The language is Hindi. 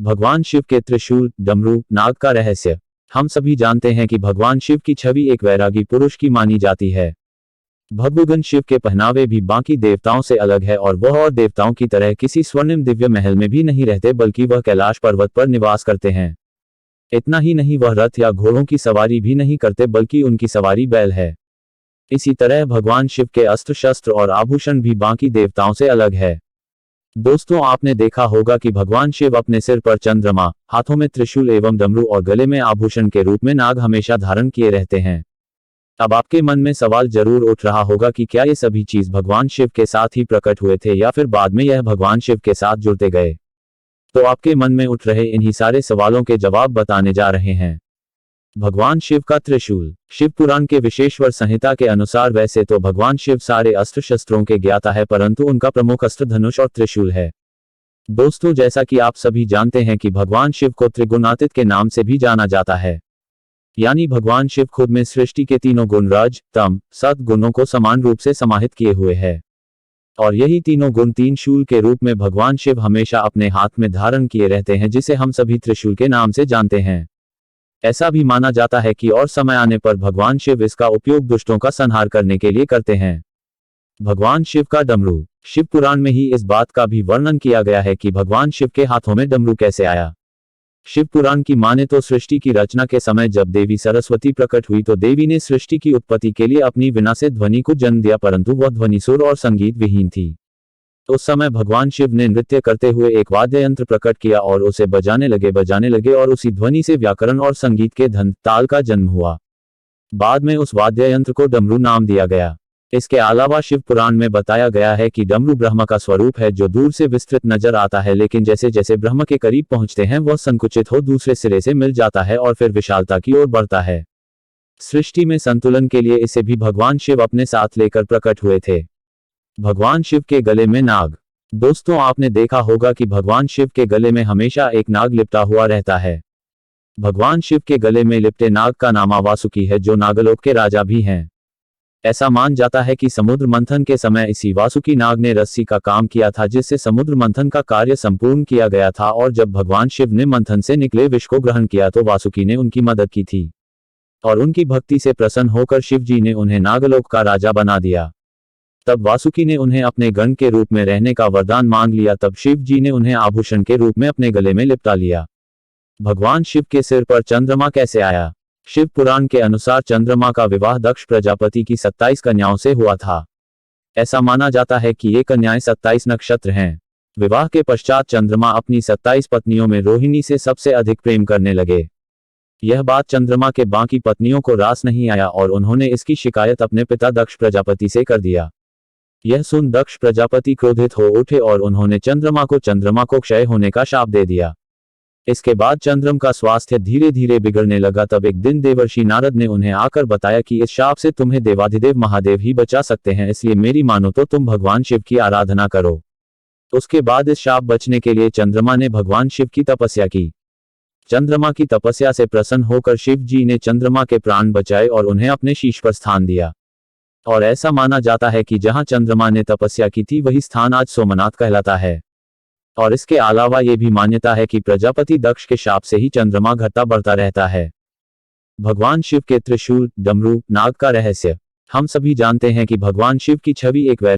भगवान शिव के त्रिशूल, डमरू, नाग का रहस्य। हम सभी जानते हैं कि भगवान शिव की छवि एक वैरागी पुरुष की मानी जाती है। भगवान शिव के पहनावे भी बाकी देवताओं से अलग है और वह और देवताओं की तरह किसी स्वर्णिम दिव्य महल में भी नहीं रहते, बल्कि वह कैलाश पर्वत पर निवास करते हैं। इतना ही नहीं, वह रथ या घोड़ों की सवारी भी नहीं करते, बल्कि उनकी सवारी बैल है। इसी तरह भगवान शिव के अस्त्र शस्त्र और आभूषण भी बाकी देवताओं से अलग है। दोस्तों, आपने देखा होगा कि भगवान शिव अपने सिर पर चंद्रमा, हाथों में त्रिशूल एवं डमरू और गले में आभूषण के रूप में नाग हमेशा धारण किए रहते हैं। अब आपके मन में सवाल जरूर उठ रहा होगा कि क्या ये सभी चीज भगवान शिव के साथ ही प्रकट हुए थे या फिर बाद में यह भगवान शिव के साथ जुड़ते गए। तो आपके मन में उठ रहे इन्हीं सारे सवालों के जवाब बताने जा रहे हैं। भगवान शिव का त्रिशूल। शिव पुराण के विशेश्वर संहिता के अनुसार वैसे तो भगवान शिव सारे अस्त्र शस्त्रों के ज्ञाता है, परंतु उनका प्रमुख अस्त्र धनुष और त्रिशूल है। दोस्तों, जैसा कि आप सभी जानते हैं कि भगवान शिव को त्रिगुणातीत के नाम से भी जाना जाता है। यानी भगवान शिव खुद में सृष्टि के तीनों गुण रज, तम, सत गुणों को समान रूप से समाहित किए हुए है। और यही तीनों गुण तीन शूल के रूप में भगवान शिव हमेशा अपने हाथ में धारण किए रहते हैं, जिसे हम सभी त्रिशूल के नाम से जानते हैं। ऐसा भी माना जाता है कि और समय आने पर भगवान शिव इसका उपयोग दुष्टों का संहार करने के लिए करते हैं। भगवान शिव का डमरू। शिव पुराण में ही इस बात का भी वर्णन किया गया है कि भगवान शिव के हाथों में डमरू कैसे आया। शिव पुराण की माने तो सृष्टि की रचना के समय जब देवी सरस्वती प्रकट हुई तो देवी ने सृष्टि की उत्पत्ति के लिए अपनी वीणा से ध्वनि को जन्म दिया, परंतु वह ध्वनि सुर और संगीत विहीन थी। उस समय भगवान शिव ने नृत्य करते हुए एक वाद्य यंत्र प्रकट किया और उसे बजाने लगे और उसी ध्वनि से व्याकरण और संगीत के धन ताल का जन्म हुआ। बाद में उस वाद्य यंत्र को डमरू नाम दिया गया। इसके अलावा शिव पुराण में बताया गया है कि डमरू ब्रह्मा का स्वरूप है, जो दूर से विस्तृत नजर आता है, लेकिन जैसे जैसे ब्रह्मा के करीब पहुंचते हैं वह संकुचित हो दूसरे सिरे से मिल जाता है और फिर विशालता की ओर बढ़ता है। सृष्टि में संतुलन के लिए इसे भी भगवान शिव अपने साथ लेकर प्रकट हुए थे। भगवान शिव के गले में नाग। दोस्तों, आपने देखा होगा कि भगवान शिव के गले में हमेशा एक नाग लिपटा हुआ रहता है। भगवान शिव के गले में लिपटे नाग का नाम वासुकी है, जो नागलोक के राजा भी हैं। ऐसा मान जाता है कि समुद्र मंथन के समय इसी वासुकी नाग ने रस्सी का काम किया था, जिससे समुद्र मंथन का कार्य संपूर्ण किया गया था, और जब भगवान शिव ने मंथन से निकले विष को ग्रहण किया तो वासुकी ने उनकी मदद की थी और उनकी भक्ति से प्रसन्न होकर शिव जी ने उन्हें नागलोक का राजा बना दिया। तब वासुकी ने उन्हें अपने गण के रूप में रहने का वरदान मांग लिया। तब शिव जी ने उन्हें आभूषण के रूप में अपने गले में लिपटा लिया। भगवान शिव के सिर पर चंद्रमा कैसे आया। शिव पुराण के अनुसार चंद्रमा का विवाह दक्ष प्रजापति की 27 कन्याओं से हुआ था। ऐसा माना जाता है कि ये कन्याएं 27 नक्षत्र हैं। विवाह के पश्चात चंद्रमा अपनी 27 पत्नियों में रोहिणी से सबसे अधिक प्रेम करने लगे। यह बात चंद्रमा के बाकी पत्नियों को रास नहीं आया और उन्होंने इसकी शिकायत अपने पिता दक्ष प्रजापति से कर दिया। यह सुन दक्ष प्रजापति क्रोधित हो उठे और उन्होंने चंद्रमा को क्षय होने का शाप दे दिया। इसके बाद चंद्रमा का स्वास्थ्य धीरे धीरे बिगड़ने लगा। तब एक दिन देवर्षि नारद ने उन्हें आकर बताया कि इस शाप से तुम्हें देवाधिदेव महादेव ही बचा सकते हैं, इसलिए मेरी मानो तो तुम भगवान शिव की आराधना करो। उसके बाद इस शाप बचने के लिए चंद्रमा ने भगवान शिव की तपस्या की। चंद्रमा की तपस्या से प्रसन्न होकर शिव जी ने चंद्रमा के प्राण बचाए और उन्हें अपने शीश पर स्थान दिया। और ऐसा माना जाता है कि जहां चंद्रमा ने तपस्या की थी वही स्थान आज सोमनाथ कहलाता है। और इसके अलावा ये भी मान्यता है कि प्रजापति दक्ष के शाप से ही चंद्रमा घटता बढ़ता रहता है। भगवान शिव के त्रिशूल, डमरू, नाग का रहस्य। हम सभी जानते हैं कि भगवान शिव की छवि एक